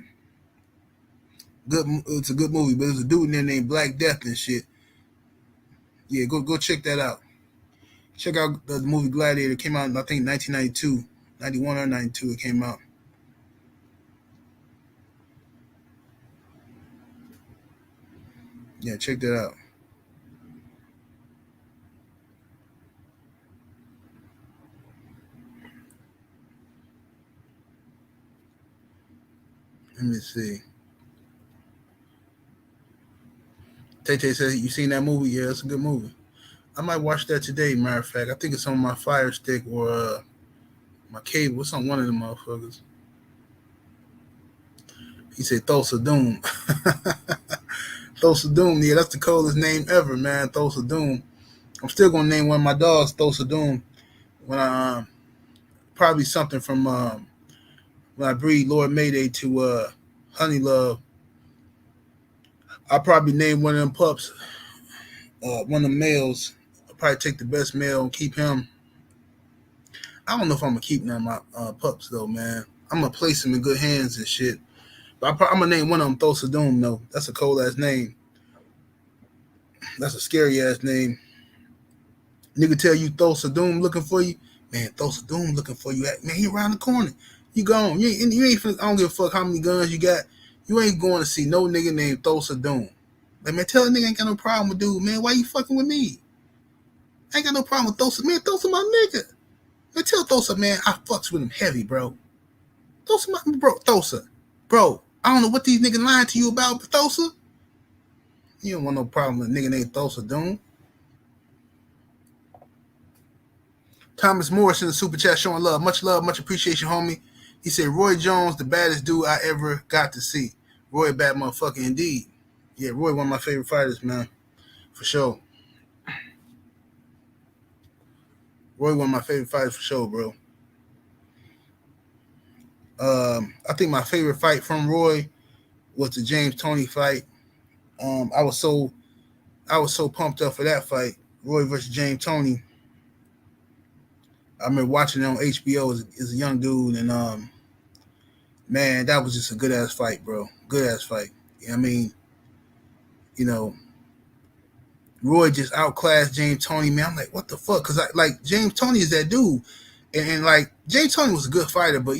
Good, it's a good movie, but there's a dude in there named Black Death and shit. Yeah, go check that out. Check out the movie Gladiator. It came out in, I think, 1992, 91 or 92. It came out. Yeah, check that out. Let me see. Tay Tay says, you seen that movie? Yeah, it's a good movie. I might watch that today, matter of fact. I think it's on my Fire Stick or my cable. It's on one of them motherfuckers. He said Thulsa Doom. Thulsa Doom, yeah, that's the coolest name ever, man. Thulsa Doom. I'm still gonna name one of my dogs Thulsa Doom when I probably something from when I breed Lord Mayday to Honey Love. I'll probably name one of them pups, one of the males. I'll probably take the best male and keep him. I don't know if I'm gonna keep none of my pups though, man. I'm gonna place them in good hands and shit. But I'm gonna name one of them Thulsa Doom though. That's a cold ass name. That's a scary ass name. Nigga tell you Thulsa Doom looking for you. Man, Thulsa Doom looking for you. Man, he around the corner. You gone. You ain't I don't give a fuck how many guns you got. You ain't going to see no nigga named Thulsa Doom. Like, man, tell a nigga ain't got no problem with dude, man. Why you fucking with me? I ain't got no problem with Thulsa. Man, Thulsa my nigga. Man, tell Thulsa, man, I fucks with him heavy, bro. Thulsa my bro, Thulsa. Bro, I don't know what these niggas lying to you about, but Thulsa, you don't want no problem with a nigga named Thulsa Doom. Thomas Morris in the super chat showing love, much appreciation, homie. He said, Roy Jones, the baddest dude I ever got to see. Roy, a bad motherfucker indeed. Yeah, Roy, one of my favorite fighters, man. For sure. Roy, one of my favorite fighters for sure, bro. I think my favorite fight from Roy was the James Toney fight. I was so pumped up for that fight, Roy versus James Toney. I remember watching it on HBO as a young dude, and man, that was just a good ass fight, bro. Good ass fight. I mean, you know, Roy just outclassed James Toney, man. I'm like, what the fuck? Because like James Toney is that dude, and like James Toney was a good fighter, but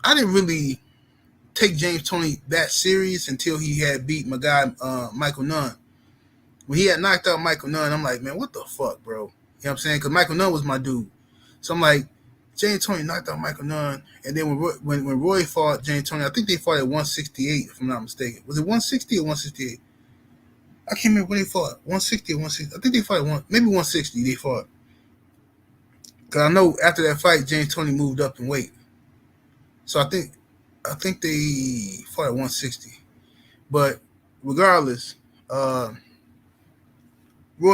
I didn't really take James Toney that serious until he had beat my guy Michael Nunn. When he had knocked out Michael Nunn, I'm like, man, what the fuck, bro? You know what I'm saying? Because Michael Nunn was my dude. So I'm like, James Toney knocked out Michael Nunn, and then when Roy fought James Toney, I think they fought at 168, if I'm not mistaken. Was it 160 or 168? I can't remember when they fought. 160 or 160. I think they fought maybe 160. They fought. Because I know after that fight, James Toney moved up in weight. So I think they fought at 160. But regardless, Roy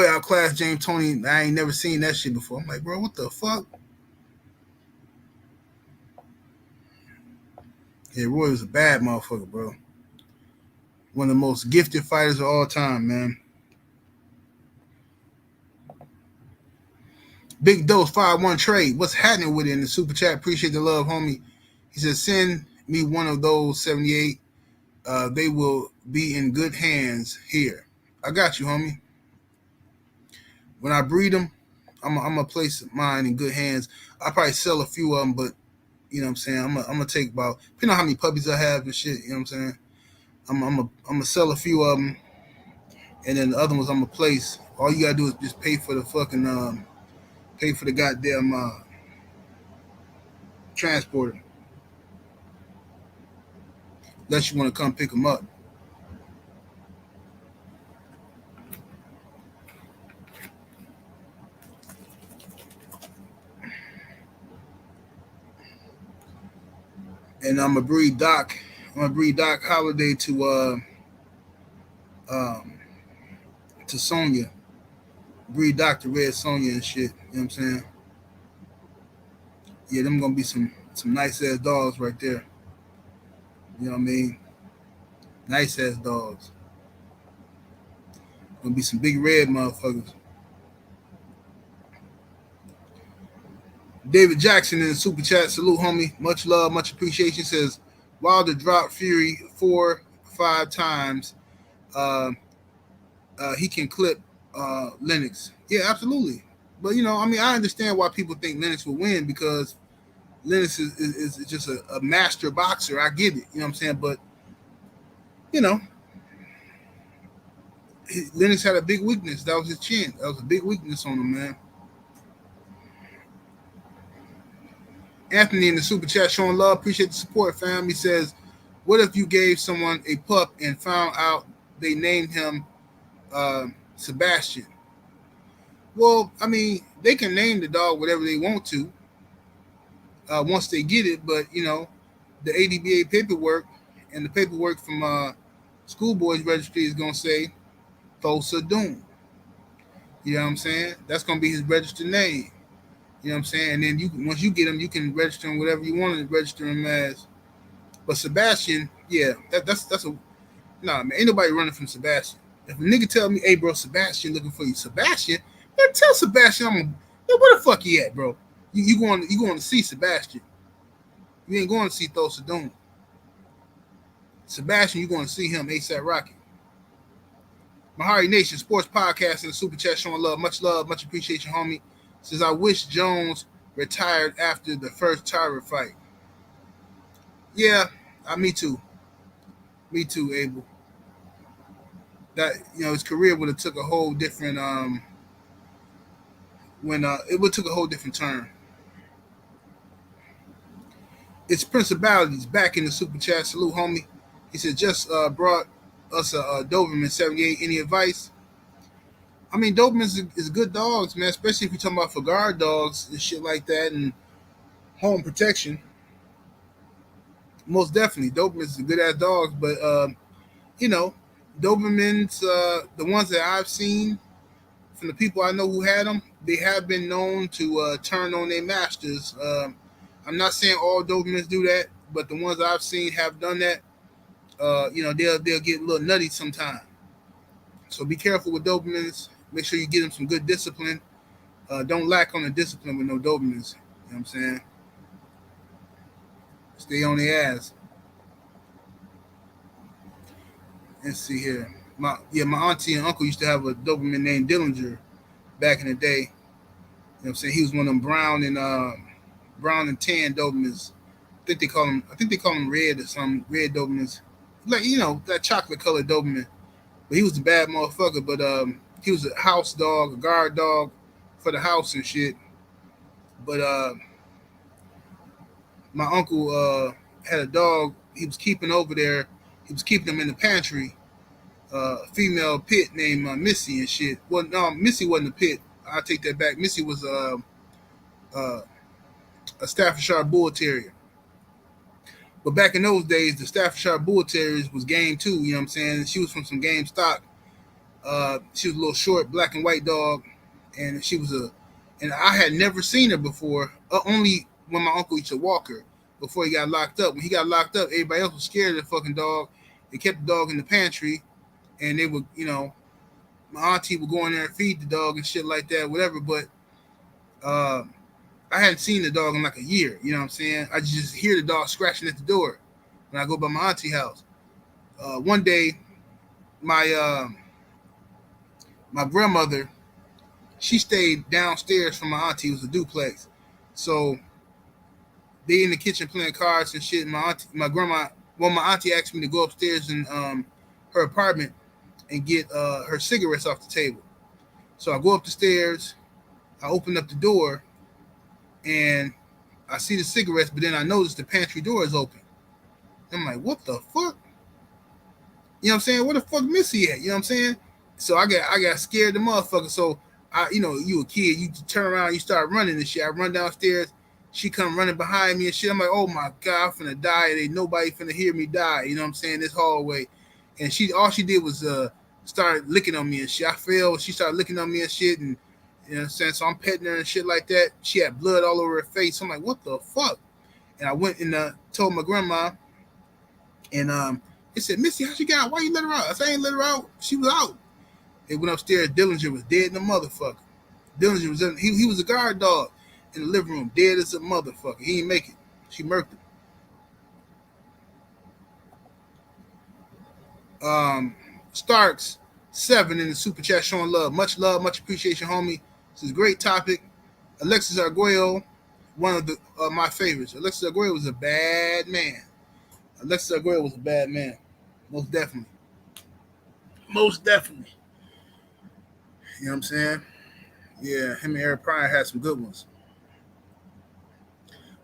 outclassed James Toney. I ain't never seen that shit before. I'm like, bro, what the fuck? Yeah, Roy was a bad motherfucker, bro. One of the most gifted fighters of all time, man. Big Dose 5-1 trade. What's happening with it in the super chat? Appreciate the love, homie. He says, send me one of those 78. They will be in good hands here. I got you, homie. When I breed them, I'm going to place mine in good hands. I'll probably sell a few of them, but You know what I'm saying? I'm gonna take about, depending on how many puppies I have and shit. You know what I'm saying? I'm gonna sell a few of them, and then the other ones I'm gonna place. All you gotta do is just pay for the fucking pay for the goddamn transporter. Unless you want to come pick them up. And I'm gonna breed Doc. I'm gonna breed Doc Holiday um to Sonya. Breed Dr. Red Sonya and shit. You know what I'm saying? Yeah, them gonna be some nice ass dogs right there. You know what I mean? Nice ass dogs. Gonna be some big red motherfuckers. David Jackson in the super chat, salute homie. Much love, much appreciation. Says Wilder dropped Fury 4-5 times. Uh, he can clip Lennox. Yeah, absolutely. But you know, I mean, I understand why people think Lennox will win because Lennox is just a master boxer. I get it. You know what I'm saying? But you know, Lennox had a big weakness. That was his chin. That was a big weakness on him, man. Anthony in the super chat showing love. Appreciate the support, fam. He says, what if you gave someone a pup and found out they named him Sebastian? Well, I mean, they can name the dog whatever they want to once they get it, but you know, the ADBA paperwork and the paperwork from schoolboys registry is gonna say Thosa Doom. You know what I'm saying? That's gonna be his registered name. You know what I'm saying? And then you, once you get him, you can register him whatever you want to register him as. But Sebastian, yeah, that's a nah, man. Ain't nobody running from Sebastian. If a nigga tell me, hey, bro, Sebastian looking for you, Sebastian, man, tell Sebastian where the fuck he at, bro? You going to see Sebastian? You ain't going to see Thosa Doom. Sebastian, you going to see him ASAP Rocky. Mahari Nation Sports Podcast in the super chat showing love, much appreciation, homie. Says I wish Jones retired after the first Tyra fight. Yeah, me too. Me too, Abel. That his career would have took a whole different when it would took a whole different turn. It's Principalities back in the super chat. Salute, homie. He said just brought us a Doberman 78. Any advice? I mean, Dobermans is good dogs, man. Especially if you're talking about for guard dogs and shit like that and home protection. Most definitely, Dobermans are good ass dogs, but you know, Dobermans, the ones that I've seen from the people I know who had them, they have been known to turn on their masters. I'm not saying all Dobermans do that, but the ones I've seen have done that. They'll get a little nutty sometimes. So be careful with Dobermans. Make sure you get them some good discipline. Don't lack on the discipline with no Dobermans. You know what I'm saying? Stay on their ass. Let's see here. My auntie and uncle used to have a Doberman named Dillinger back in the day. You know what I'm saying? He was one of them brown and tan Dobermans. I think they call him red or some red Dobermans. Like, that chocolate colored Doberman. But he was a bad motherfucker, but he was a house dog, a guard dog for the house and shit. But my uncle had a dog he was keeping over there. He was keeping him in the pantry. A female pit named Missy and shit. Well, no, Missy wasn't a pit. I take that back. Missy was a Staffordshire Bull Terrier. But back in those days, the Staffordshire Bull Terriers was game too. You know what I'm saying? She was from some game stock. She was a little short, black and white dog, and and I had never seen her before. Only when my uncle used to walk her before he got locked up. When he got locked up, everybody else was scared of the fucking dog. They kept the dog in the pantry, and they would, my auntie would go in there and feed the dog and shit like that, whatever. But I hadn't seen the dog in like a year. You know what I'm saying? I just hear the dog scratching at the door when I go by my auntie house. One day, my grandmother, she stayed downstairs from my auntie. It was a duplex. So they in the kitchen playing cards and shit. My grandma, well, my auntie asked me to go upstairs in her apartment and get her cigarettes off the table. So I go up the stairs, I open up the door, and I see the cigarettes, but then I notice the pantry door is open. I'm like, what the fuck? You know what I'm saying? Where the fuck Missy at? You know what I'm saying? So I got scared the motherfucker. So you a kid, you turn around, you start running and shit. I run downstairs, she come running behind me and shit. I'm like, oh my god, I'm finna die. Ain't nobody finna hear me die. You know what I'm saying? This hallway, and all she did was start licking on me and shit. I fell. She started licking on me and shit, and you know what I'm saying. So I'm petting her and shit like that. She had blood all over her face. I'm like, what the fuck? And I went and told my grandma, and they said, Missy, how she got out? Why you let her out? I said, I ain't let her out. She was out. They went upstairs. Dillinger was dead in the motherfucker. Dillinger was he was a guard dog in the living room, dead as a motherfucker. He didn't make it. She murked him. Starks 7 in the super chat showing love, much appreciation, homie. This is a great topic. Alexis Arguello, one of my favorites. Alexis Arguello was a bad man. Alexis Arguello was a bad man, most definitely. Most definitely. You know what I'm saying? Yeah, him and Eric Pryor had some good ones.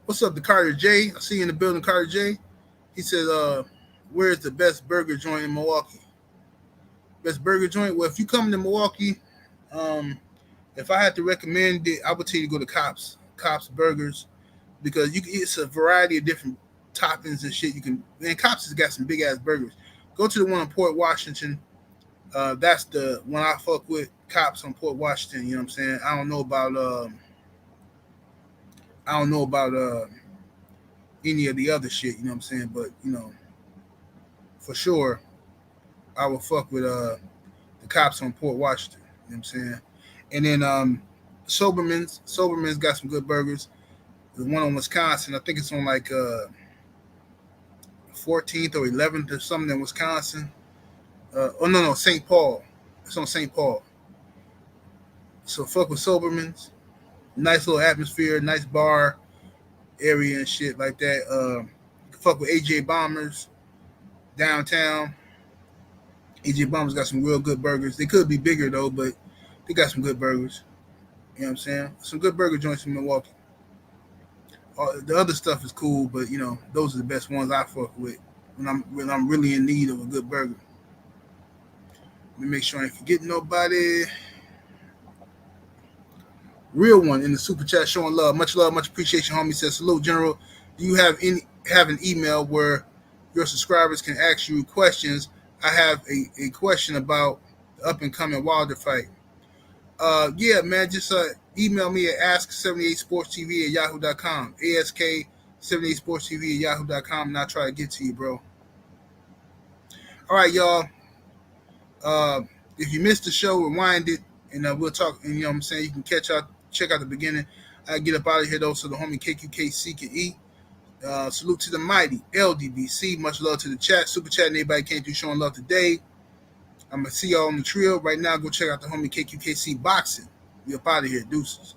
What's up to Carter J? I see you in the building, Carter J. He says, where's the best burger joint in Milwaukee? Best burger joint? Well, if you come to Milwaukee, if I had to recommend it, I would tell you to go to Cops Burgers, because it's a variety of different toppings and shit. And Cops has got some big ass burgers. Go to the one in Port Washington. That's the one I fuck with, Cops on Port Washington. You know what I'm saying? I don't know about any of the other shit. You know what I'm saying? But for sure, I will fuck with the Cops on Port Washington. You know what I'm saying? And then Soberman's got some good burgers. The one on Wisconsin, I think it's on like 14th or 11th or something in Wisconsin. St. Paul. It's on St. Paul. So fuck with Soberman's. Nice little atmosphere, nice bar area and shit like that. Fuck with AJ Bombers downtown. AJ Bombers got some real good burgers. They could be bigger though, but they got some good burgers. You know what I'm saying? Some good burger joints in Milwaukee. The other stuff is cool, but those are the best ones I fuck with when I'm really in need of a good burger. Let me make sure I ain't forgetting nobody. Real one in the super chat showing love, much appreciation, homie. Says, salute, General. Do you have an email where your subscribers can ask you questions? I have a question about the up and coming Wilder fight. Yeah, man, just email me at ask78sportstv@yahoo.com. ask78sportstv@yahoo.com, and I'll try to get to you, bro. All right, y'all. If you missed the show, rewind it, and we'll talk. And you know what I'm saying, you can check out the beginning. I get up out of here though, so the homie KQKC can eat. Salute to the mighty LDBC. Much love to the chat, super chat, and everybody came through showing love today. I'm gonna see y'all on the trio right now. Go check out the homie KQKC boxing. We up out of here, deuces.